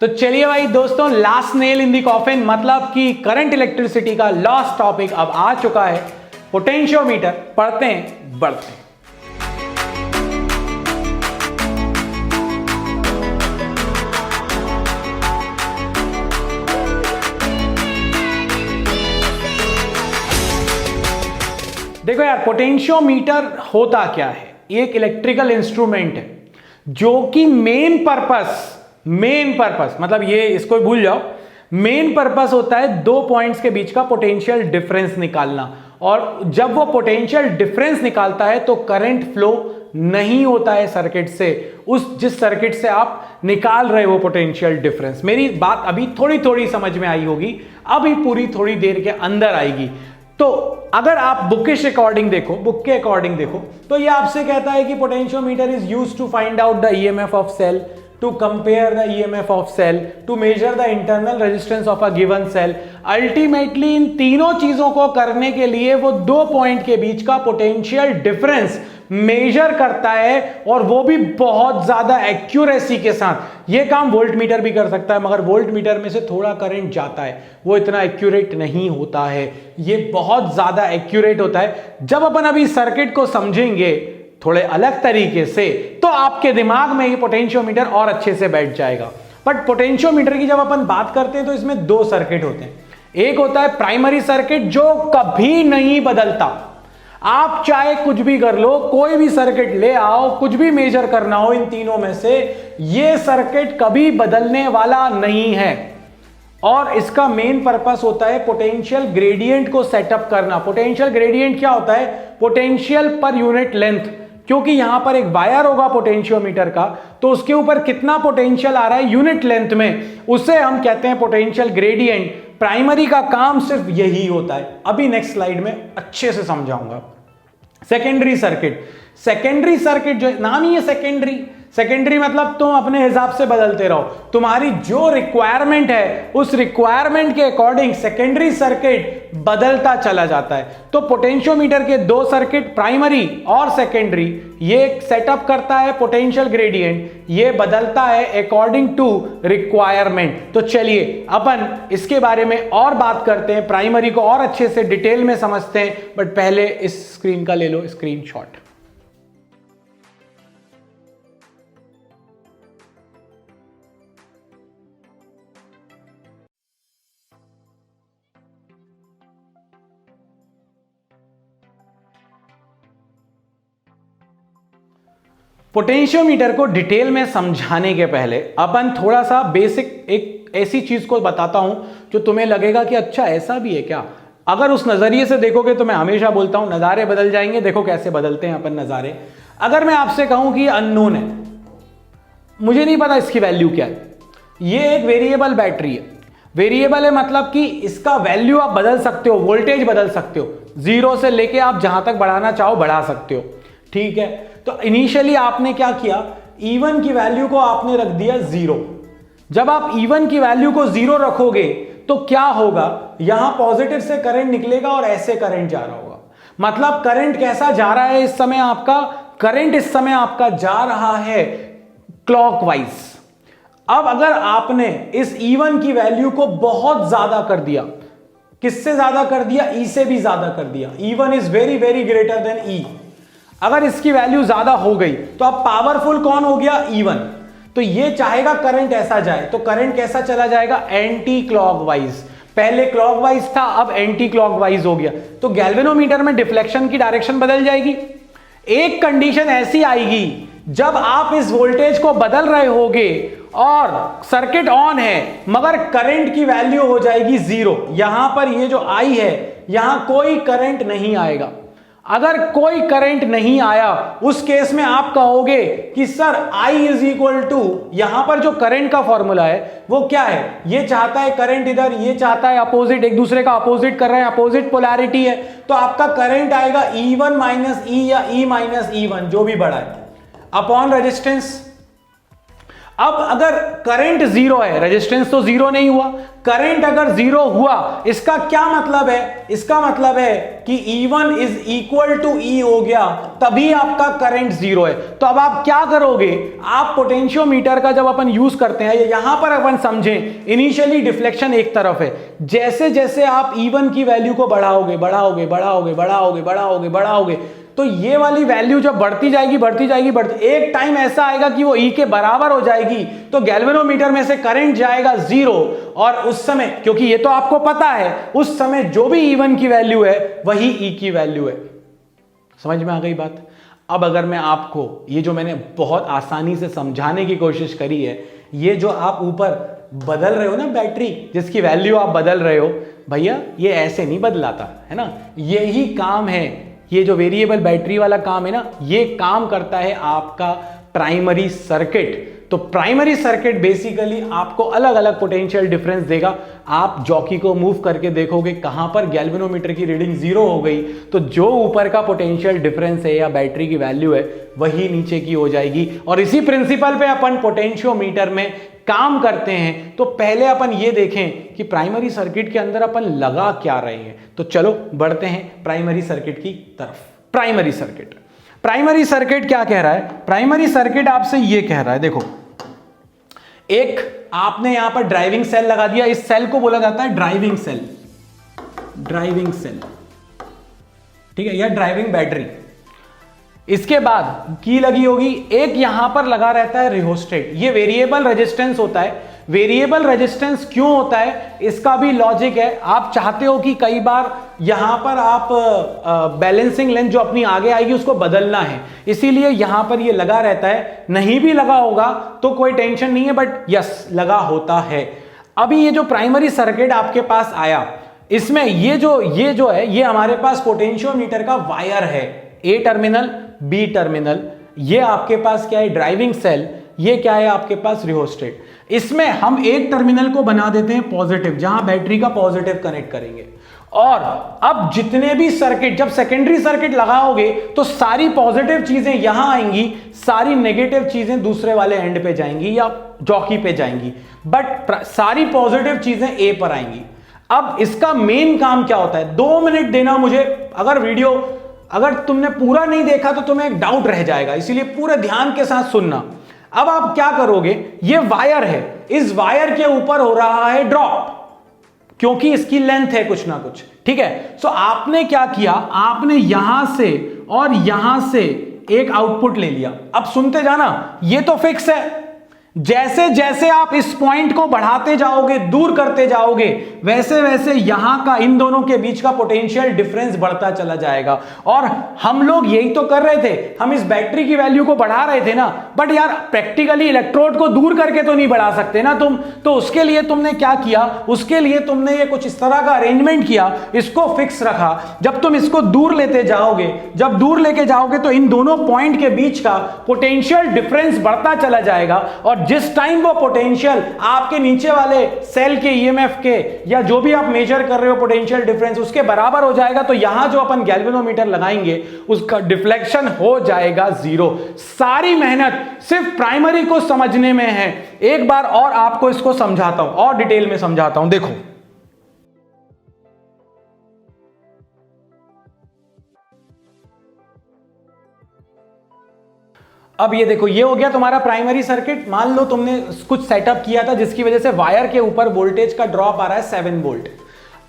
तो चलिए भाई दोस्तों, last nail in the coffin मतलब कि करंट इलेक्ट्रिसिटी का लास्ट टॉपिक अब आ चुका है। पोटेंशियोमीटर पढ़ते हैं, बढ़ते हैं। देखो यार, पोटेंशियोमीटर होता क्या है? एक इलेक्ट्रिकल इंस्ट्रूमेंट है जो कि मेन पर्पस मतलब ये इसको भूल जाओ, मेन पर्पस होता है दो पॉइंट्स के बीच का पोटेंशियल डिफरेंस निकालना। और जब वो पोटेंशियल डिफरेंस निकालता है तो करंट फ्लो नहीं होता है सर्किट से, जिस सर्किट से आप निकाल रहे हो पोटेंशियल डिफरेंस। मेरी बात अभी थोड़ी थोड़ी समझ में आई होगी, अभी पूरी थोड़ी देर के अंदर आएगी। तो अगर आप बुक के अकॉर्डिंग देखो तो ये आपसे कहता है कि potentiometer is used to find out the EMF of cell, to compare the EMF of cell, to measure the internal resistance of a given cell। Ultimately इन तीनों चीजों को करने के लिए वो दो पॉइंट के बीच का पोटेंशियल डिफरेंस मेजर करता है, और वो भी बहुत ज्यादा एक्यूरेसी के साथ। ये काम वोल्टमीटर भी कर सकता है, मगर वोल्टमीटर में से थोड़ा करंट जाता है, वो इतना एक्यूरेट नहीं होता है, ये बहुत ज्यादा एक्यूरेट होता है। जब अपन अभी सर्किट को समझेंगे थोड़े अलग तरीके से तो आपके दिमाग में ये पोटेंशियोमीटर और अच्छे से बैठ जाएगा। बट पोटेंशियोमीटर की जब अपन बात करते हैं तो इसमें दो सर्किट होते हैं। एक होता है प्राइमरी सर्किट जो कभी नहीं बदलता। आप चाहे कुछ भी कर लो, कोई भी सर्किट ले आओ, कुछ भी मेजर करना हो इन तीनों में से, ये सर्किट कभी बदलने वाला नहीं है। और इसका मेन पर्पस होता है पोटेंशियल ग्रेडियंट को सेटअप करना। पोटेंशियल ग्रेडियंट क्या होता है? Potential per unit length. क्योंकि यहां पर एक वायर होगा पोटेंशियोमीटर का, तो उसके ऊपर कितना पोटेंशियल आ रहा है यूनिट लेंथ में, उसे हम कहते हैं पोटेंशियल ग्रेडियंट। प्राइमरी का काम सिर्फ यही होता है। अभी नेक्स्ट स्लाइड में अच्छे से समझाऊंगा। सेकेंडरी सर्किट जो नाम ही है सेकेंडरी मतलब तुम अपने हिसाब से बदलते रहो, तुम्हारी जो रिक्वायरमेंट है उस रिक्वायरमेंट के अकॉर्डिंग सेकेंडरी सर्किट बदलता चला जाता है। तो पोटेंशियोमीटर के दो सर्किट, प्राइमरी और सेकेंडरी, ये सेटअप करता है पोटेंशियल ग्रेडियंट, ये बदलता है अकॉर्डिंग टू रिक्वायरमेंट। तो चलिए अपन इसके बारे में और बात करते हैं, प्राइमरी को और अच्छे से डिटेल में समझते हैं। बट पहले इस स्क्रीन का ले लो स्क्रीनशॉट। पोटेंशियोमीटर को डिटेल में समझाने के पहले अपन थोड़ा सा बेसिक एक ऐसी चीज को बताता हूं जो तुम्हें लगेगा कि अच्छा ऐसा भी है क्या। अगर उस नजरिए से देखोगे तो मैं हमेशा बोलता हूं नजारे बदल जाएंगे। देखो कैसे बदलते हैं अपन नजारे। अगर मैं आपसे कहूं कि अननोन है, मुझे नहीं पता इसकी वैल्यू क्या है, ये एक वेरिएबल बैटरी है। वेरिएबल है मतलब कि इसका वैल्यू आप बदल सकते हो, वोल्टेज बदल सकते हो, जीरो से लेके आप जहां तक बढ़ाना चाहो बढ़ा सकते हो, ठीक है। तो इनिशियली आपने क्या किया, E1 की वैल्यू को आपने रख दिया 0। जब आप E1 की वैल्यू को 0 रखोगे तो क्या होगा, यहां पॉजिटिव से करंट निकलेगा और ऐसे करंट जा रहा होगा। मतलब करंट कैसा जा रहा है इस समय आपका? करंट इस समय आपका जा रहा है क्लॉकवाइज। अब अगर आपने इस E1 की वैल्यू को बहुत ज्यादा कर दिया, किससे ज्यादा कर दिया? E से भी ज्यादा कर दिया। E1 is very very greater than E। अगर इसकी वैल्यू ज्यादा हो गई तो अब पावरफुल कौन हो गया? E1। तो ये चाहेगा करंट ऐसा जाए, तो करंट कैसा चला जाएगा? Anti clockwise. पहले क्लॉकवाइज था, अब एंटी क्लॉकवाइज हो गया। तो गैल्वेनोमीटर में डिफ्लेक्शन की डायरेक्शन बदल जाएगी। एक कंडीशन ऐसी आएगी जब आप इस वोल्टेज को बदल रहे होगे और सर्किट ऑन है मगर करंट की वैल्यू हो जाएगी 0। यहां पर ये जो I है, यहां कोई करंट नहीं आएगा। अगर कोई करंट नहीं आया उस केस में आप कहोगे कि sir I is equal to, यहां पर जो करंट का फॉर्मूला है वो क्या है? ये चाहता है करंट इधर, ये चाहता है अपोजिट, एक दूसरे का अपोजिट कर रहे हैं, अपोजिट पोलैरिटी है, तो आपका करंट आएगा E1 माइनस E या E माइनस E1 जो भी बड़ा है अपॉन रेजिस्टेंस। अब अगर करंट जीरो है, रेजिस्टेंस तो जीरो नहीं हुआ, करंट अगर जीरो हुआ, इसका क्या मतलब है? इसका मतलब है कि E1 is equal to E हो गया, तभी आपका करंट जीरो है। तो अब आप क्या करोगे? आप पोटेंशियोमीटर का जब अपन यूज करते हैं, यहां पर अपन समझें, इनिशियली डिफ्लेक्शन एक तरफ है, जैसे जैसे आप E1 की वैल्यू को बढ़ाओगे बढ़ाओगे बढ़ाओगे बढ़ाओगे बढ़ाओगे बढ़ाओगे, तो ये वाली वैल्यू जब बढ़ती जाएगी बढ़ती जाएगी बढ़ती, एक टाइम ऐसा आएगा कि वो E के बराबर हो जाएगी, तो गैल्वेनोमीटर में से करंट जाएगा जीरो, और उस समय, क्योंकि ये तो आपको पता है, उस समय जो भी E1 की वैल्यू है वही E की वैल्यू है। समझ में आ गई बात? अब अगर मैं आपको ये जो मैंने बहुत आसानी से समझाने की कोशिश करी है, ये जो आप ऊपर बदल रहे हो ना बैटरी, जिसकी वैल्यू आप बदल रहे हो, भैया ये ऐसे नहीं बदलाता है ना, यही काम है, ये जो वेरिएबल बैटरी वाला काम है ना, ये काम करता है आपका प्राइमरी सर्किट। तो प्राइमरी सर्किट बेसिकली आपको अलग अलग पोटेंशियल डिफरेंस देगा। आप जॉकी को मूव करके देखोगे कहां पर गैल्वेनोमीटर की रीडिंग जीरो हो गई, तो जो ऊपर का पोटेंशियल डिफरेंस है या बैटरी की वैल्यू है वही नीचे की हो जाएगी। और इसी प्रिंसिपल पे अपन पोटेंशियोमीटर में काम करते हैं। तो पहले अपन ये देखें कि प्राइमरी सर्किट के अंदर अपन लगा क्या रहे हैं। तो चलो बढ़ते हैं प्राइमरी सर्किट की तरफ। प्राइमरी सर्किट क्या कह रहा है? प्राइमरी सर्किट आपसे ये कह रहा है, देखो, एक आपने यहां पर ड्राइविंग सेल लगा दिया, इस सेल को बोला जाता है ड्राइविंग सेल, ठीक है, या ड्राइविंग बैटरी। इसके बाद की लगी होगी, एक यहां पर लगा रहता है रिहोस्टेट, ये वेरिएबल रेजिस्टेंस होता है। वेरिएबल रेजिस्टेंस क्यों होता है, इसका भी लॉजिक है। आप चाहते हो कि कई बार यहां पर आप बैलेंसिंग लेंथ जो अपनी आगे आएगी उसको बदलना है, इसीलिए यहां पर ये लगा रहता है। नहीं भी लगा होगा तो कोई टेंशन नहीं है, बट यस लगा होता है। अभी ये जो प्राइमरी सर्किट आपके पास आया, इसमें ये जो है ये हमारे पास पोटेंशियोमीटर का वायर है, ए टर्मिनल बी टर्मिनल, ये आपके पास क्या है ड्राइविंग सेल, ये क्या है आपके पास रिहोस्टेट। इसमें हम एक टर्मिनल को बना देते हैं पॉजिटिव, जहां बैटरी का पॉजिटिव कनेक्ट करेंगे। और अब जितने भी सर्किट, जब सेकेंडरी सर्किट लगाओगे तो सारी पॉजिटिव चीजें यहां आएंगी, सारी नेगेटिव चीजें दूसरे वाले एंड पे जाएंगी या जॉकी पे जाएंगी, बट सारी पॉजिटिव चीजें ए पर आएंगी। अब इसका मेन काम क्या होता है, 2 मिनट देना मुझे। अगर वीडियो अगर तुमने पूरा नहीं देखा तो तुम्हें एक डाउट रह जाएगा, इसीलिए पूरे ध्यान के साथ सुनना। अब आप क्या करोगे, ये वायर है, इस वायर के ऊपर हो रहा है ड्रॉप, क्योंकि इसकी लेंथ है कुछ ना कुछ, ठीक है। सो आपने क्या किया, आपने यहां से और यहां से एक आउटपुट ले लिया। अब सुनते जाना, ये तो फिक्स है, जैसे जैसे आप इस पॉइंट को बढ़ाते जाओगे, दूर करते जाओगे, वैसे वैसे यहां का, इन दोनों के बीच का पोटेंशियल डिफरेंस बढ़ता चला जाएगा। और हम लोग यही तो कर रहे थे, हम इस बैटरी की वैल्यू को बढ़ा रहे थे ना, बट यार प्रैक्टिकली इलेक्ट्रोड को दूर करके तो नहीं बढ़ा सकते ना तुम, तो उसके लिए तुमने क्या किया, उसके लिए तुमने ये कुछ इस तरह का अरेंजमेंट किया, इसको फिक्स रखा। जब तुम इसको दूर लेते जाओगे, जब दूर लेके जाओगे तो इन दोनों पॉइंट के बीच का पोटेंशियल डिफरेंस बढ़ता चला जाएगा। और जिस टाइम वो पोटेंशियल आपके नीचे वाले सेल के ईएमएफ के या जो भी आप मेजर कर रहे हो पोटेंशियल डिफरेंस उसके बराबर हो जाएगा, तो यहां जो अपन गैल्वेनोमीटर लगाएंगे उसका डिफ्लेक्शन हो जाएगा जीरो। सारी मेहनत सिर्फ प्राइमरी को समझने में है। एक बार और आपको इसको समझाता हूं, और डिटेल में समझाता हूं। देखो, अब ये देखो, ये हो गया तुम्हारा प्राइमरी सर्किट। मान लो तुमने कुछ सेटअप किया था जिसकी वजह से वायर के ऊपर वोल्टेज का ड्रॉप आ रहा है 7 वोल्ट।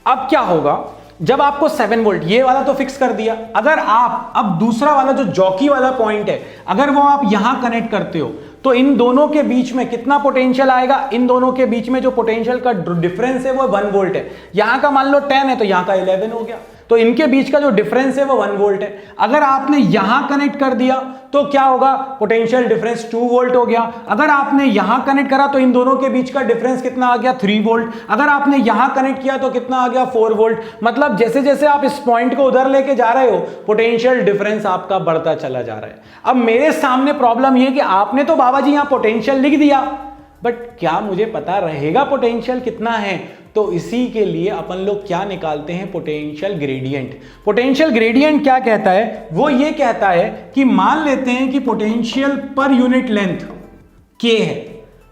अब क्या होगा, जब आपको 7 वोल्ट, ये वाला तो फिक्स कर दिया, अगर आप अब दूसरा वाला जो जॉकी वाला पॉइंट है, अगर वो आप यहां कनेक्ट करते हो तो इन दोनों के बीच में कितना पोटेंशियल आएगा, इन दोनों के बीच में जो पोटेंशियल का डिफरेंस है वो 1 वोल्ट है। यहां का मान लो 10 है तो यहां का 11 हो गया, तो इनके बीच का जो डिफरेंस है वो 1 वोल्ट है। अगर आपने यहां कनेक्ट कर दिया तो क्या होगा, पोटेंशियल डिफरेंस 2 वोल्ट हो गया। अगर आपने यहां कनेक्ट करा तो इन दोनों के बीच का डिफरेंस कितना आ गया, 3 वोल्ट। अगर आपने यहां कनेक्ट किया तो कितना आ गया, 4 वोल्ट। मतलब जैसे जैसे आप इस पॉइंट को उधर लेके जा रहे हो, पोटेंशियल डिफरेंस आपका बढ़ता चला जा रहा है। अब मेरे सामने प्रॉब्लम यह कि आपने तो बाबा जी यहां पोटेंशियल लिख दिया, बट क्या मुझे पता रहेगा पोटेंशियल कितना है? तो इसी के लिए अपन लोग क्या निकालते हैं, पोटेंशियल ग्रेडियंट। पोटेंशियल ग्रेडियंट क्या कहता है, वो ये कहता है कि मान लेते हैं कि potential per unit length K है,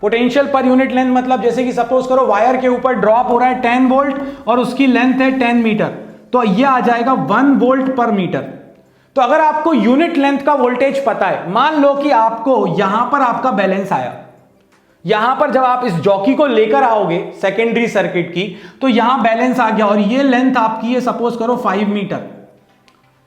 पोटेंशियल पर यूनिट लेंथ मतलब जैसे कि सपोज करो वायर के ऊपर ड्रॉप हो रहा है 10 वोल्ट और उसकी लेंथ है 10 मीटर, तो यह आ जाएगा 1 वोल्ट पर मीटर। तो अगर आपको यूनिट लेंथ का वोल्टेज पता है, मान लो कि आपको यहां पर आपका बैलेंस आया, यहां पर जब आप इस जॉकी को लेकर आओगे सेकेंडरी सर्किट की, तो यहां बैलेंस आ गया और ये लेंथ आपकी है सपोज करो 5 मीटर।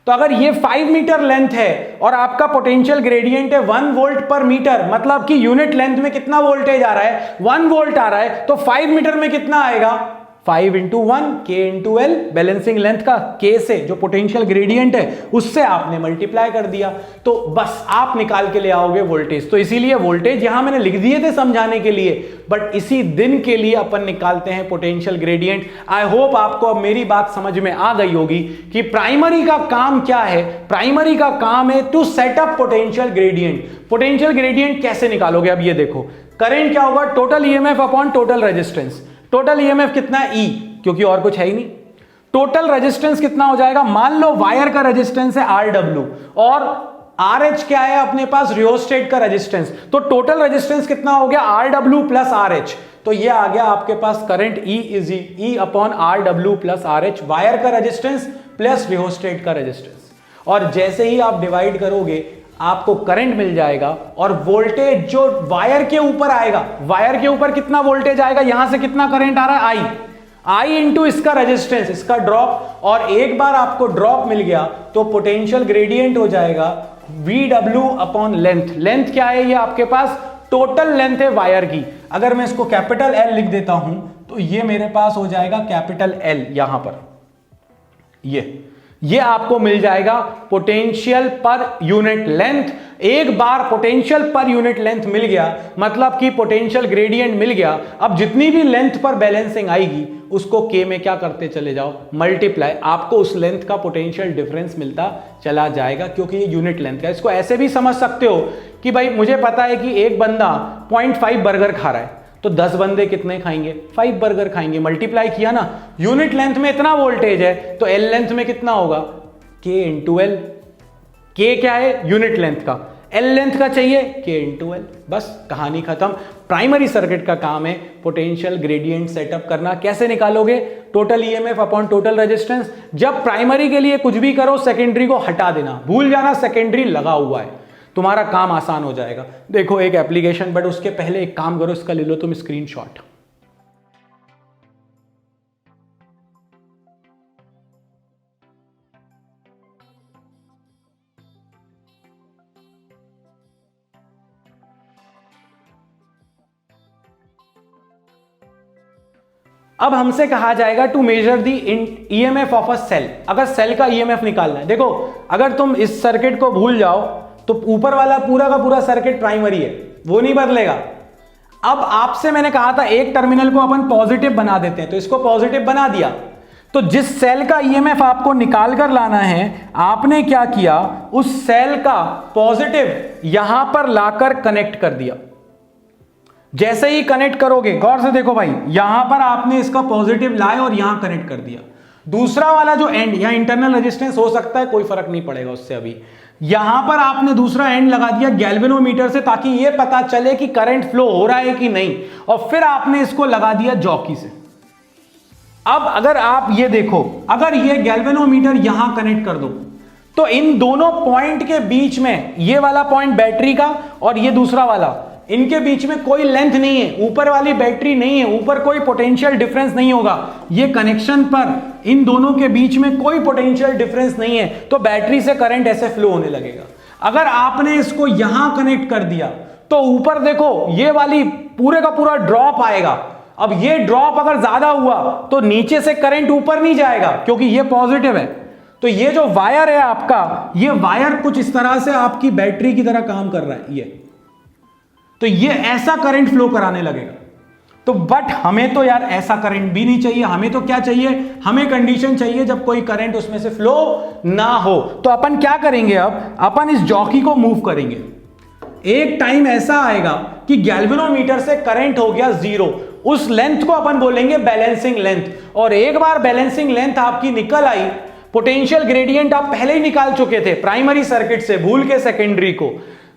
तो अगर ये 5 मीटर लेंथ है और आपका पोटेंशियल ग्रेडियंट है 1 वोल्ट पर मीटर, मतलब कि यूनिट लेंथ में कितना वोल्टेज आ रहा है, 1 वोल्ट आ रहा है, तो 5 मीटर में कितना आएगा, 5 into 1 K into L, balancing length का K से जो पोटेंशियल ग्रेडियंट है उससे आपने मल्टीप्लाई कर दिया, तो बस आप निकाल के ले आओगे वोल्टेज। तो इसीलिए वोल्टेज यहां मैंने लिख दिए थे समझाने के लिए, बट इसी दिन के लिए अपन निकालते हैं पोटेंशियल ग्रेडियंट। आई होप आपको अब मेरी बात समझ में आ गई होगी कि प्राइमरी का काम क्या है। प्राइमरी का काम है to set up potential gradient. Potential gradient कैसे निकालोगे, अब ये देखो, करंट क्या होगा, total EMF upon total resistance. Total EMF कितना है, E, क्योंकि और कुछ है ही नहीं। टोटल रेजिस्टेंस कितना हो जाएगा, मान लो वायर का रेजिस्टेंस है RW और RH क्या है अपने पास, रियोस्टेट का रेजिस्टेंस, तो टोटल रेजिस्टेंस कितना हो गया RW प्लस RH। तो ये आ गया आपके पास current E upon RW plus RH, wire का रेजिस्टेंस प्लस रियोस्टेट का रेजिस्टेंस। और जैसे ही आप डिवाइड करोगे आपको करंट मिल जाएगा और वोल्टेज जो वायर के ऊपर आएगा, वायर के ऊपर कितना वोल्टेज आएगा, यहां से कितना करंट आ रहा है I इंटू इसका रेजिस्टेंस, इसका ड्रॉप, और एक बार आपको ड्रॉप मिल गया तो पोटेंशियल ग्रेडियंट हो जाएगा VW अपॉन लेंथ। लेंथ क्या है, ये आपके पास टोटल लेंथ है वायर की। अगर मैं इसको कैपिटल L लिख देता हूं तो ये मेरे पास हो जाएगा कैपिटल L, यहां पर ये आपको मिल जाएगा पोटेंशियल पर यूनिट लेंथ। एक बार पोटेंशियल पर यूनिट लेंथ मिल गया मतलब कि पोटेंशियल ग्रेडियंट मिल गया। अब जितनी भी लेंथ पर बैलेंसिंग आएगी उसको K में क्या करते चले जाओ, मल्टीप्लाई, आपको उस लेंथ का पोटेंशियल डिफरेंस मिलता चला जाएगा, क्योंकि ये यूनिट लेंथ है। इसको ऐसे भी समझ सकते हो कि भाई मुझे पता है कि एक बंदा 0.5 बर्गर खा रहा है, तो 10 बंदे कितने खाएंगे, 5 बर्गर खाएंगे, मल्टीप्लाई किया ना। यूनिट लेंथ में इतना वोल्टेज है तो L लेंथ में कितना होगा, K इंटू L। K क्या है, यूनिट लेंथ का, L लेंथ का चाहिए, K इंटू L, बस कहानी खत्म। प्राइमरी सर्किट का काम है पोटेंशियल ग्रेडियंट सेटअप करना। कैसे निकालोगे, total EMF upon total resistance. जब प्राइमरी के लिए कुछ भी करो सेकेंडरी को हटा देना, भूल जाना सेकेंडरी लगा हुआ है, तुम्हारा काम आसान हो जाएगा। देखो एक एप्लीकेशन, बट उसके पहले एक काम करो, इसका ले लो तुम स्क्रीनशॉट। अब हमसे कहा जाएगा to measure the EMF of a cell. अगर सेल का ईएमएफ निकालना है, देखो अगर तुम इस सर्किट को भूल जाओ तो ऊपर वाला पूरा का पूरा सर्किट प्राइमरी है, वो नहीं बदलेगा। अब आपसे मैंने कहा था एक टर्मिनल को अपन पॉजिटिव बना देते हैं, तो इसको पॉजिटिव बना दिया। तो जिस सेल का ईएमएफ आपको निकाल कर लाना है, आपने क्या किया, उस सेल का पॉजिटिव यहां पर लाकर कनेक्ट कर दिया। जैसे ही कनेक्ट करोगे, गौर से देखो भाई, यहां पर आपने इसका पॉजिटिव लाए और यहां कनेक्ट कर दिया। दूसरा वाला जो एंड, यहां इंटरनल रेजिस्टेंस हो सकता है, कोई फर्क नहीं पड़ेगा उससे अभी। यहां पर आपने दूसरा एंड लगा दिया गैल्वेनोमीटर से, ताकि यह पता चले कि करंट फ्लो हो रहा है कि नहीं, और फिर आपने इसको लगा दिया जॉकी से। अब अगर आप ये देखो, अगर ये गैल्वेनोमीटर यहां कनेक्ट कर दो तो इन दोनों पॉइंट के बीच में, ये वाला पॉइंट बैटरी का और ये दूसरा वाला, इनके बीच में कोई लेंथ नहीं है, ऊपर वाली बैटरी नहीं है, ऊपर कोई पोटेंशियल डिफरेंस नहीं होगा। ये कनेक्शन पर इन दोनों के बीच में कोई पोटेंशियल डिफरेंस नहीं है, तो बैटरी से करंट ऐसे फ्लो होने लगेगा। अगर आपने इसको यहां कनेक्ट कर दिया तो ऊपर देखो ये वाली पूरे का पूरा ड्रॉप आएगा। अब ये ड्रॉप अगर ज्यादा हुआ तो नीचे से करंट ऊपर नहीं जाएगा, क्योंकि ये पॉजिटिव है। तो ये जो वायर है आपका, ये वायर कुछ इस तरह से आपकी बैटरी की तरह काम कर रहा है ये, तो ये ऐसा करंट फ्लो कराने लगेगा। तो बट हमें तो यार ऐसा करंट भी नहीं चाहिए, हमें तो क्या चाहिए, हमें कंडीशन चाहिए जब कोई करंट उसमें से फ्लो ना हो। तो अपन क्या करेंगे, अब अपन इस जॉकी को मूव करेंगे। एक टाइम ऐसा आएगा कि गैल्वेनोमीटर से करंट हो गया 0, उस लेंथ को अपन बोलेंगे बैलेंसिंग लेंथ। और एक बार बैलेंसिंग लेंथ आपकी निकल आई, पोटेंशियल ग्रेडियंट आप पहले ही निकाल चुके थे प्राइमरी सर्किट से भूल के सेकेंडरी को,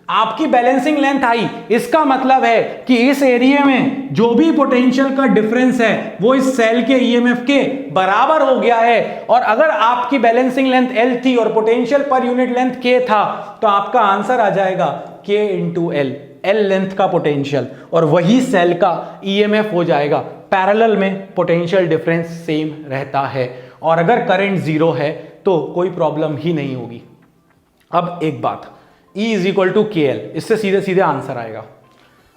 आपकी बैलेंसिंग लेंथ आई, इसका मतलब है कि इस एरिया में जो भी पोटेंशियल का डिफरेंस है वो इस सेल के ईएमएफ के बराबर हो गया है। और अगर आपकी बैलेंसिंग लेंथ एल थी और पोटेंशियल पर यूनिट लेंथ के था, तो आपका आंसर आ जाएगा के इंटू एल, एल लेंथ का पोटेंशियल, और वही सेल का ईएमएफ हो जाएगा। पैरेलल में पोटेंशियल डिफरेंस सेम रहता है, और अगर करंट जीरो है तो कोई प्रॉब्लम ही नहीं होगी। अब एक बात, E इज इक्वल टू के एल, इससे सीधे सीधे आंसर आएगा।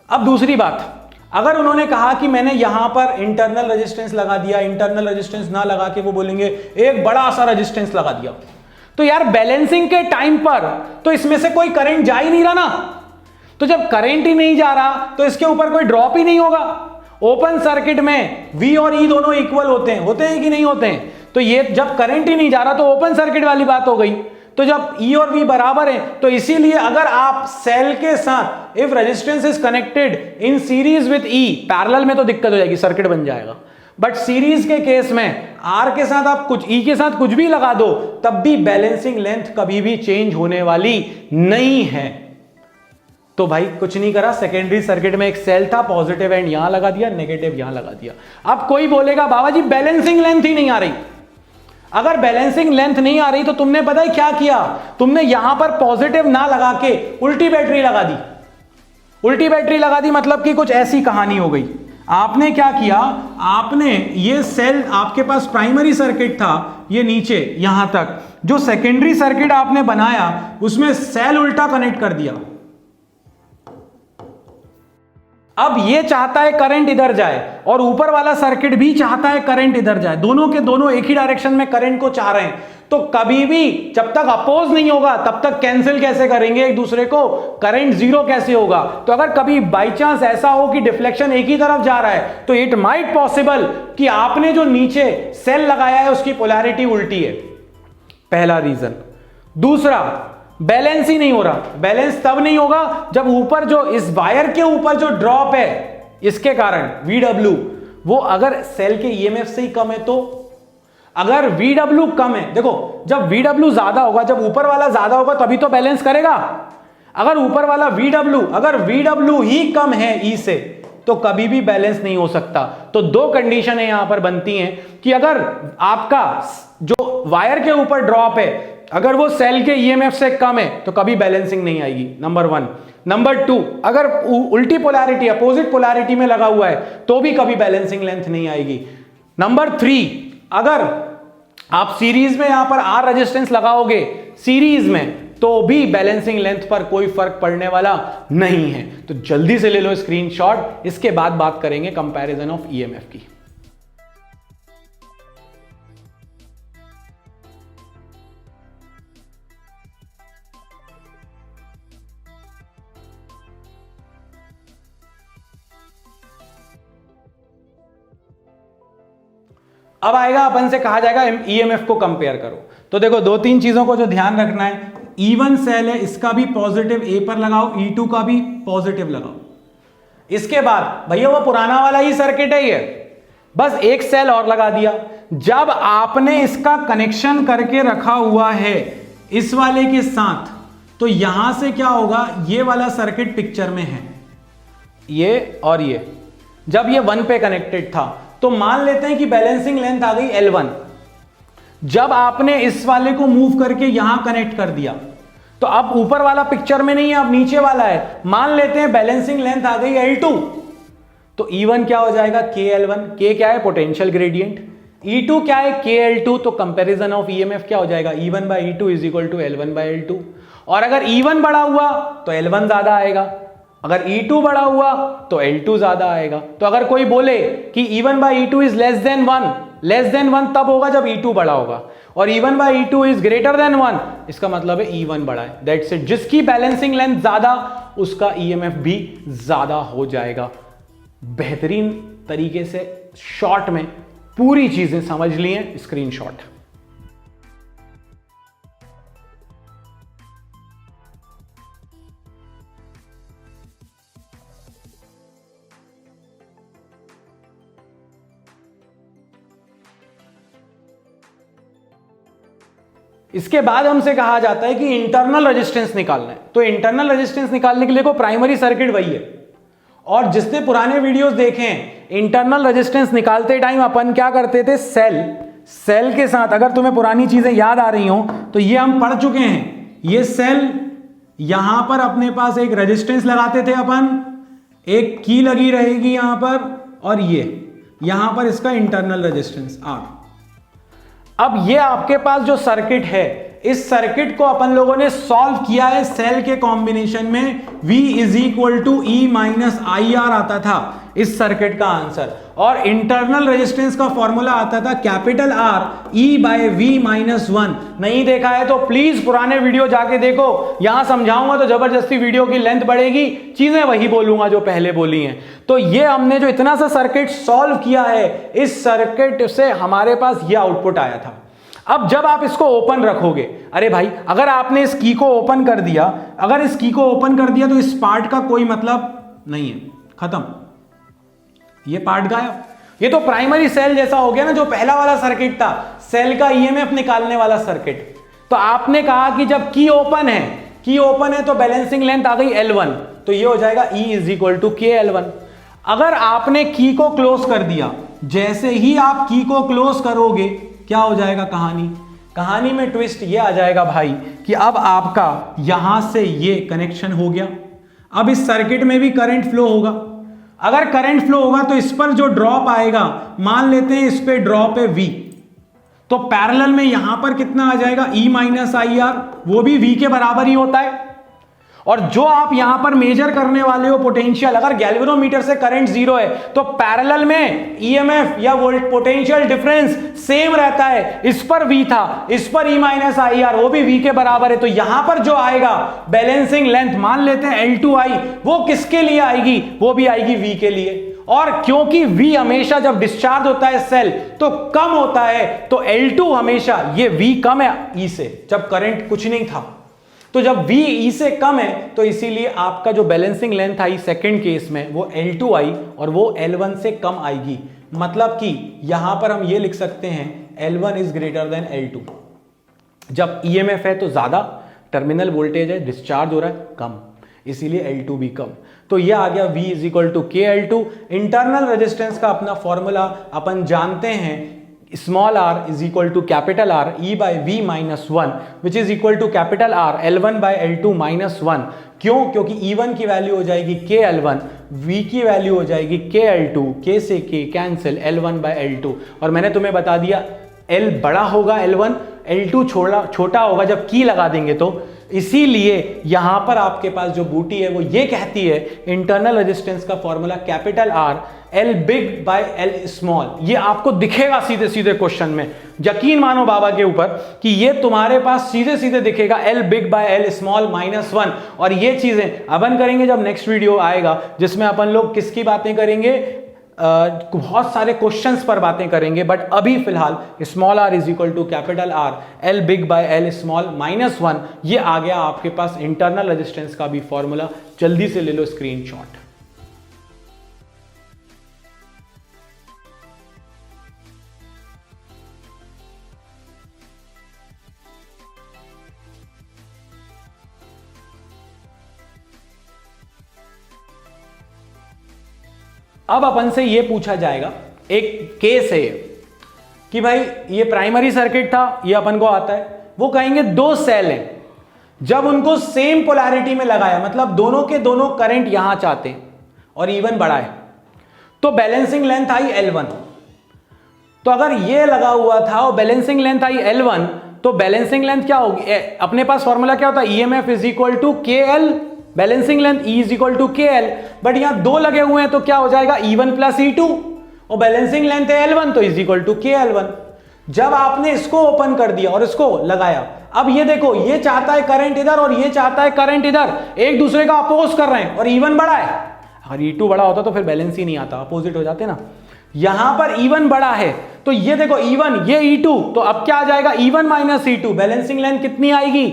अब दूसरी बात, अगर उन्होंने कहा कि मैंने यहां पर इंटरनल रेजिस्टेंस लगा दिया, इंटरनल रेजिस्टेंस ना लगा के वो बोलेंगे एक बड़ा सा रेजिस्टेंस लगा दिया, तो यार बैलेंसिंग के टाइम पर तो इसमें से कोई करंट जा ही नहीं रहा ना। तो जब करंट ही नहीं जा रहा तो इसके ऊपर कोई ड्रॉप ही नहीं होगा। ओपन सर्किट में V और E दोनों इक्वल होते हैं कि नहीं होते हैं? तो ये जब करंट ही नहीं जा रहा तो ओपन सर्किट वाली बात हो गई। तो जब E और V बराबर हैं, तो इसीलिए अगर आप सेल के साथ if resistance is connected in series with E, parallel में तो दिक्कत हो जाएगी, सर्किट बन जाएगा, बट सीरीज के केस में R के साथ आप कुछ, E के साथ कुछ भी लगा दो, तब भी बैलेंसिंग लेंथ कभी भी चेंज होने वाली नहीं है। तो भाई कुछ नहीं करा, सेकेंडरी सर्किट में एक सेल था, पॉजिटिव एंड यहां लगा दिया, नेगेटिव यहां लगा दिया। अब कोई बोलेगा बाबा जी बैलेंसिंग लेंथ ही नहीं आ रही। अगर बैलेंसिंग लेंथ नहीं आ रही तो तुमने पता है क्या किया, तुमने यहां पर पॉजिटिव ना लगा के उल्टी बैटरी लगा दी। उल्टी बैटरी लगा दी मतलब कि कुछ ऐसी कहानी हो गई। आपने क्या किया, आपने ये सेल, आपके पास प्राइमरी सर्किट था ये नीचे यहां तक, जो सेकेंडरी सर्किट आपने बनाया उसमें सेल उल्टा कनेक्ट कर दिया। अब ये चाहता है करंट इधर जाए और ऊपर वाला सर्किट भी चाहता है करंट इधर जाए, दोनों के दोनों एक ही डायरेक्शन में करंट को चाह रहे हैं। तो कभी भी जब तक अपोज नहीं होगा तब तक कैंसिल कैसे करेंगे एक दूसरे को, करंट जीरो कैसे होगा? तो अगर कभी बाई चांस ऐसा हो कि डिफ्लेक्शन एक ही तरफ जा रहा है तो इट माइट पॉसिबल कि आपने जो नीचे सेल लगाया है उसकी पोलैरिटी उल्टी है, पहला रीजन। दूसरा, बैलेंस ही नहीं हो रहा। बैलेंस तब नहीं होगा जब ऊपर जो इस वायर के ऊपर जो ड्रॉप है इसके कारण VW, वो अगर सेल के EMF से ही कम है। तो अगर VW कम है, देखो जब VW ज्यादा होगा, जब ऊपर वाला ज्यादा होगा तभी तो बैलेंस करेगा। अगर ऊपर वाला अगर VW ही कम है E से तो कभी भी बैलेंस नहीं हो सकता। तो दो कंडीशन है यहां पर बनती हैं कि अगर आपका जो वायर के ऊपर ड्रॉप है अगर वो सेल के EMF से कम है तो कभी बैलेंसिंग नहीं आएगी, नंबर 1। नंबर 2, अगर उल्टी पोलैरिटी, अपोजिट पोलैरिटी में लगा हुआ है तो भी कभी बैलेंसिंग लेंथ नहीं आएगी। नंबर 3, अगर आप सीरीज में यहां पर R रेजिस्टेंस लगाओगे सीरीज में तो भी बैलेंसिंग लेंथ पर कोई फर्क पड़ने वाला नहीं है। तो जल्दी से ले लो स्क्रीनशॉट, इसके बाद बात करेंगे कंपैरिजन ऑफ EMF की। अब आएगा अपन से कहा जाएगा EMF को कंपेयर करो। तो देखो दो तीन चीजों को जो ध्यान रखना है, E1 सेल है इसका भी पॉजिटिव A पर लगाओ, E2 का भी पॉजिटिव लगाओ। इसके बाद भैया वो पुराना वाला ही सर्किट है ये, बस एक सेल और लगा दिया। जब आपने इसका कनेक्शन करके रखा हुआ है इस वाले के साथ, तो यहां से क्या होगा, ये वाला सर्किट पिक्चर में है, ये और ये, जब ये 1 पे कनेक्टेड था तो मान लेते हैं कि बैलेंसिंग लेंथ आ गई L1। जब आपने इस वाले को मूव करके यहां कनेक्ट कर दिया तो अब ऊपर वाला पिक्चर में नहीं है, अब नीचे वाला है, मान लेते हैं बैलेंसिंग लेंथ आ गई L2। तो E1 क्या हो जाएगा, KL1, K क्या है, पोटेंशियल ग्रेडियंट, E2 क्या है, KL2। तो कंपैरिजन ऑफ EMF क्या हो जाएगा, E1 by E2 is equal to L1 by L2। और अगर E1 बड़ा हुआ तो L1 ज्यादा आएगा, अगर E2 बड़ा हुआ तो L2 ज्यादा आएगा। तो अगर कोई बोले कि E1 by E2 is less than 1 तब होगा जब E2 बड़ा होगा, और E1 by E2 is greater than 1, इसका मतलब है E1 बड़ा है। That's it. जिसकी बैलेंसिंग लेंथ ज्यादा उसका EMF भी ज्यादा हो जाएगा। बेहतरीन तरीके से शॉर्ट में पूरी चीजें समझ ली हैं, स्क्रीनशॉट। इसके बाद हमसे कहा जाता है कि इंटरनल रेजिस्टेंस निकालना है। तो इंटरनल रेजिस्टेंस निकालने के लिए को प्राइमरी सर्किट वही है, और जिसने पुराने वीडियोस देखे हैं, इंटरनल रेजिस्टेंस निकालते टाइम अपन क्या करते थे, सेल के साथ, अगर तुम्हें पुरानी चीजें याद आ रही हो तो ये हम पढ़ चुके हैं, ये सेल यहां पर अपने पास एक रेजिस्टेंस लगाते थे अपन, एक की लगी रहेगी यहां पर, और ये यहां पर इसका इंटरनल रेजिस्टेंस R। अब ये आपके पास जो सर्किट है, इस सर्किट को अपन लोगों ने सॉल्व किया है सेल के कॉम्बिनेशन में, V is equal to E minus IR आता था इस सर्किट का आंसर, और इंटरनल रेजिस्टेंस का फॉर्मूला आता था capital R E by V minus 1। नहीं देखा है तो प्लीज पुराने वीडियो जाके देखो, यहां समझाऊंगा तो जबरदस्ती वीडियो की लेंथ बढ़ेगी, चीजें वही बोलूंगा जो पहले बोली हैं। तो ये हमने जो इतना सा सर्किट सॉल्व किया है, इस सर्किट से हमारे पास ये आउटपुट आया था। अब जब आप इसको ओपन रखोगे, अरे भाई अगर आपने इस की को ओपन कर दिया, अगर इस की को ओपन कर दिया तो इस पार्ट का कोई मतलब नहीं है, खत्म, ये पार्ट गायब। ये तो प्राइमरी सेल जैसा हो गया ना, जो पहला वाला सर्किट था, सेल का ईएमएफ निकालने वाला सर्किट। तो आपने कहा कि जब की ओपन है तो बैलेंसिंग लेंथ आ गई L1, तो ये हो जाएगा E इज इक्वल टू के L1। अगर आपने की को क्लोज कर दिया, जैसे ही आप की को क्लोज करोगे क्या हो जाएगा, कहानी में ट्विस्ट ये आ जाएगा भाई कि अब आपका यहां से ये कनेक्शन हो गया। अब इस सर्किट में भी करंट फ्लो होगा। अगर करंट फ्लो होगा तो इस पर जो ड्रॉप आएगा, मान लेते हैं इस पे ड्रॉप है V, तो पैरेलल में यहां पर कितना आ जाएगा, E माइनस IR, वो भी V के बराबर ही होता है। और जो आप यहां पर मेजर करने वाले हो पोटेंशियल, अगर गैल्वेनोमीटर से करंट जीरो है तो पैरेलल में ईएमएफ या वोल्ट पोटेंशियल डिफरेंस सेम रहता है। इस पर V था, इस पर E माइनस IR, वो भी V के बराबर है। तो यहां पर जो आएगा बैलेंसिंग लेंथ, मान लेते हैं L2I, वो किसके लिए आएगी, वो भी आएगी V के लिए। और क्योंकि V हमेशा जब डिस्चार्ज होता है सेल तो कम होता है, तो L2 हमेशा, ये V कम है E से, जब करंट कुछ नहीं था। तो जब V E से कम है तो इसीलिए आपका जो बैलेंसिंग लेंथ आई सेकंड केस में, वो L2I और वो L1 से कम आएगी। मतलब कि यहां पर हम ये लिख सकते हैं L1 is greater than L2। जब EMF है तो ज्यादा, टर्मिनल वोल्टेज है, डिस्चार्ज हो रहा है, कम, इसीलिए L2 भी कम। तो ये आ गया V इज इक्वल टू के L2। इंटरनल रेजिस्टेंस का अपना फॉर्मूला अपन जानते हैं, small r is equal to capital R E by V minus 1 which is equal to capital R L1 by L2 minus 1। क्यों? क्योंकि E1 की वैल्यू हो जाएगी के L1, V की वैल्यू हो जाएगी के L2, K से K cancel, L1 by L2। और मैंने तुम्हें बता दिया L बड़ा होगा L1, L2 छोटा होगा जब की लगा देंगे तो। इसीलिए यहां पर आपके पास जो बूटी है वो ये कहती है इंटरनल रेजिस्टेंस का formula capital R L big by L small. ये आपको दिखेगा सीधे सीधे क्वेश्चन में, यकीन मानो बाबा के ऊपर कि ये तुम्हारे पास सीधे सीधे दिखेगा L big by L small minus 1। और ये चीजें अपन करेंगे जब नेक्स्ट वीडियो आएगा, जिसमें अपन लोग किसकी बातें करेंगे, बहुत सारे क्वेश्चंस पर बातें करेंगे। बट अभी फिलहाल small r is equal to capital R L big by L small minus 1, ये आ गया आपके पास इंटरनल रेजिस्टेंस का भी फॉर्मूला। जल्दी से ले लो स्क्रीनशॉट। अब अपन से ये पूछा जाएगा, एक केस है कि भाई ये प्राइमरी सर्किट था, ये अपन को आता है। वो कहेंगे दो सेल हैं, जब उनको सेम पोलैरिटी में लगाया, मतलब दोनों के दोनों करंट यहां चाहते हैं और E1 बड़ा है, तो बैलेंसिंग लेंथ आई L1। तो अगर ये लगा हुआ था और बैलेंसिंग लेंथ आई L1, तो बैलेंसिंग लेंथ क्या होगी, अपने पास फॉर्मूला क्या होता है, EMF is equal to KL, balancing length E is equal to KL। But यहां दो लगे हुए हैं तो क्या हो जाएगा, E1 प्लस E2, और बैलेंसिंग लेंथ है L1 तो इज इक्वल टू KL1। जब आपने इसको ओपन कर दिया और इसको लगाया, अब ये देखो, ये चाहता है करंट इधर और ये चाहता है करंट इधर, एक दूसरे का अपोज कर रहे हैं, और E1 बड़ा है। अगर E2 बड़ा होता तो फिर बैलेंस ही नहीं आता, अपोजिट हो जाते ना। यहां पर E1 बड़ा है तो ये देखो E1, ये E2, तो अब क्या आ जाएगा, E1 minus E2, balancing length कितनी आएगी,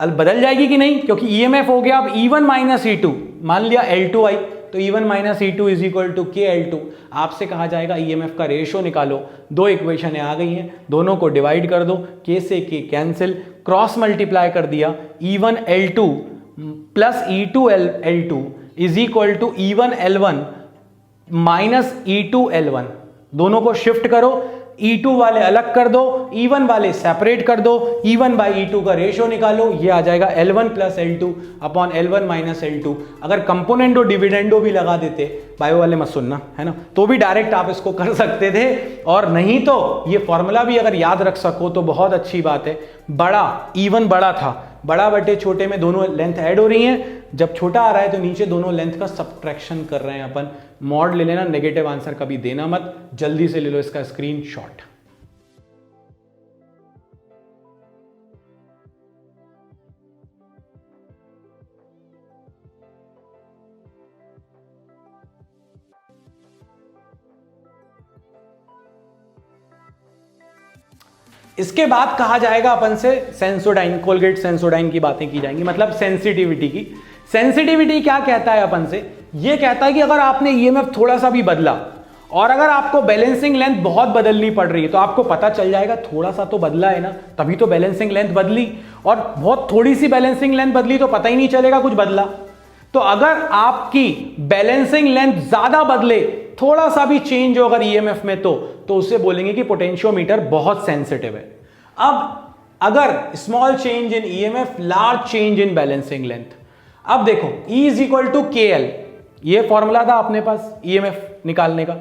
बदल जाएगी कि नहीं, क्योंकि EMF हो गया अब E1 माइनस E2, मान लिया L2I, तो E1 minus E2 is equal to KL2। आपसे कहा जाएगा EMF का रेशियो निकालो। दो इक्वेशन आ गई हैं, दोनों को डिवाइड कर दो, K से K कैंसिल, क्रॉस मल्टीप्लाई कर दिया, E1L2 plus E2L2 is equal to E1L1 minus E2L1। दोनों को शिफ्ट करो, E2 वाले अलग कर दो, E1 वाले सेपरेट कर दो, E1 बाई E2 का रेशियो निकालो, ये आ जाएगा L1 plus L2 upon L1 minus L2। अगर कंपोनेंट और डिविडेंडो भी लगा देते, बायो वाले मत सुनना है ना, तो भी डायरेक्ट आप इसको कर सकते थे, और नहीं तो ये फॉर्मूला भी अगर याद रख सको तो बहुत अच्छी बात है। बड़ा E1 बड़ा था, बड़ा बटे छोटे में दोनों लेंथ ऐड हो रही हैं, जब छोटा आ रहा है तो नीचे दोनों लेंथ का सब्ट्रैक्शन कर रहे हैं अपन। मॉड ले लेना, नेगेटिव आंसर कभी देना मत, जल्दी से ले लो इसका स्क्रीनशॉट। इसके बाद कहा जाएगा अपन से सेंसोडाइन, कोलगेट सेंसोडाइन की बातें की जाएंगी, मतलब सेंसिटिविटी की। सेंसिटिविटी क्या कहता है अपन से, ये कहता है कि अगर आपने ईएमएफ थोड़ा सा भी बदला और अगर आपको बैलेंसिंग लेंथ बहुत बदलनी पड़ रही है तो आपको पता चल जाएगा थोड़ा सा तो बदला है ना, तभी तो बैलेंसिंग लेंथ बदली, और बहुत थोड़ी सी बैलेंसिंग लेंथ बदली तो पता ही नहीं चलेगा कुछ बदला। तो अगर आपकी बैलेंसिंग लेंथ ज्यादा बदले, थोड़ा सा भी चेंज हो अगर ईएमएफ में, तो उसे बोलेंगे कि पोटेंशियोमीटर बहुत सेंसिटिव है। अब अगर small change in EMF, large change in balancing length. अब देखो E is equal to KL, ये फॉर्मूला था अपने पास ईएमएफ निकालने का।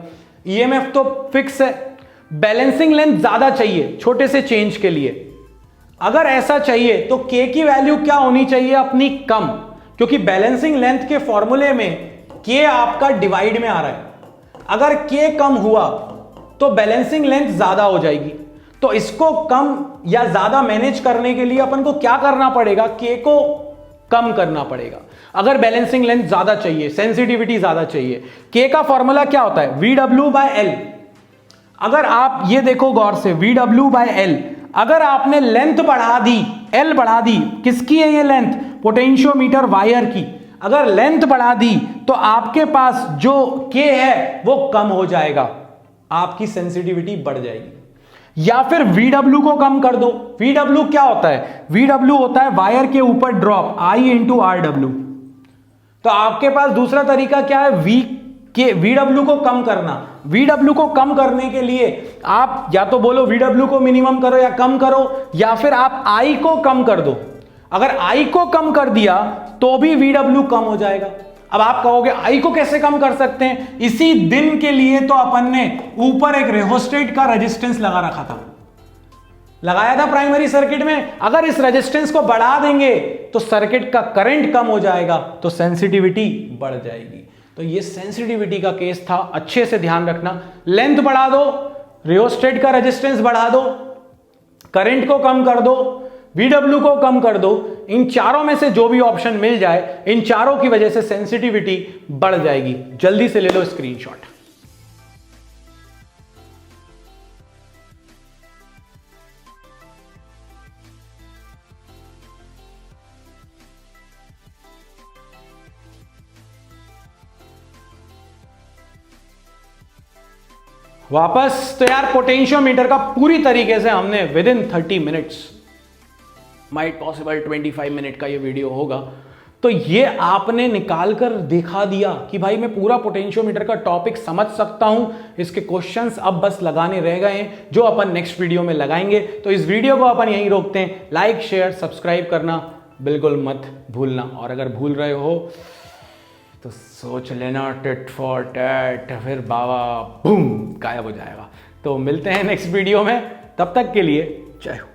ईएमएफ तो फिक्स है, बैलेंसिंग लेंथ ज्यादा चाहिए छोटे से चेंज के लिए। अगर ऐसा चाहिए तो K की वैल्यू क्या होनी चाहिए अपनी, कम, क्योंकि बैलेंसिंग लेंथ के फॉर्मूले में K आपका डिवाइड में आ रहा है। अगर K कम हुआ तो बैलेंसिंग लेंथ ज्यादा हो जाएगी। तो इसको कम या ज्यादा मैनेज करने के लिए अपन को क्या करना पड़ेगा, K को कम करना पड़ेगा। अगर बैलेंसिंग लेंथ ज्यादा चाहिए, सेंसिटिविटी ज्यादा चाहिए, K का फॉर्मूला क्या होता है, VW बाय L। अगर आप ये देखो गौर से, VW बाय L, अगर आपने लेंथ बढ़ा दी, L बढ़ा दी, किसकी है ये लेंथ, पोटेंशियोमीटर वायर की, अगर लेंथ बढ़ा दी तो आपके पास जो K है वो कम हो जाएगा, आपकी सेंसिटिविटी बढ़ जाएगी। या फिर VW को कम कर दो। VW क्या होता है, VW होता है वायर के ऊपर ड्रॉप, I इंटू RW। तो आपके पास दूसरा तरीका क्या है, VW को कम करना। VW को कम करने के लिए आप या तो बोलो VW को मिनिमम करो या कम करो, या फिर आप I को कम कर दो। अगर I को कम कर दिया तो भी VW कम हो जाएगा। अब आप कहोगे I को कैसे कम कर सकते हैं, इसी दिन के लिए तो अपन ने ऊपर एक रेहोस्टेट का रेजिस्टेंस लगा रखा था, लगाया था प्राइमरी सर्किट में। अगर इस रेजिस्टेंस को बढ़ा देंगे तो सर्किट का करंट कम हो जाएगा, तो सेंसिटिविटी बढ़ जाएगी। तो ये सेंसिटिविटी का केस था, अच्छे से ध्यान रखना। लेंथ बढ़ा दो, रेहोस्टेट का रेजिस्टेंस बढ़ा दो, करंट को कम कर दो, VW को कम कर दो, इन चारों में से जो भी ऑप्शन मिल जाए, इन चारों की वजह से सेंसिटिविटी बढ़ जाएगी। जल्दी से ले लो स्क्रीनशॉट। वापस तो यार पोटेंशियोमीटर का पूरी तरीके से हमने with in 30 minutes, might possible 25 minute का ये वीडियो होगा, तो ये आपने निकाल कर दिखा दिया कि भाई मैं पूरा पोटेंशियोमीटर का टॉपिक समझ सकता हूं। इसके क्वेश्चंस अब बस लगाने रह गए हैं, जो अपन नेक्स्ट वीडियो में लगाएंगे। तो इस वीडियो को अपन यहीं रोकते हैं। लाइक शेयर सब्सक्राइब करना बिल्कुल मत भूलना, और अगर भूल रहे हो तो सोच लेना टिट फॉर टैट, फिर बाबा बूम गायब हो जाएगा। तो मिलते हैं नेक्स्ट वीडियो में, तब तक के लिए जय हो।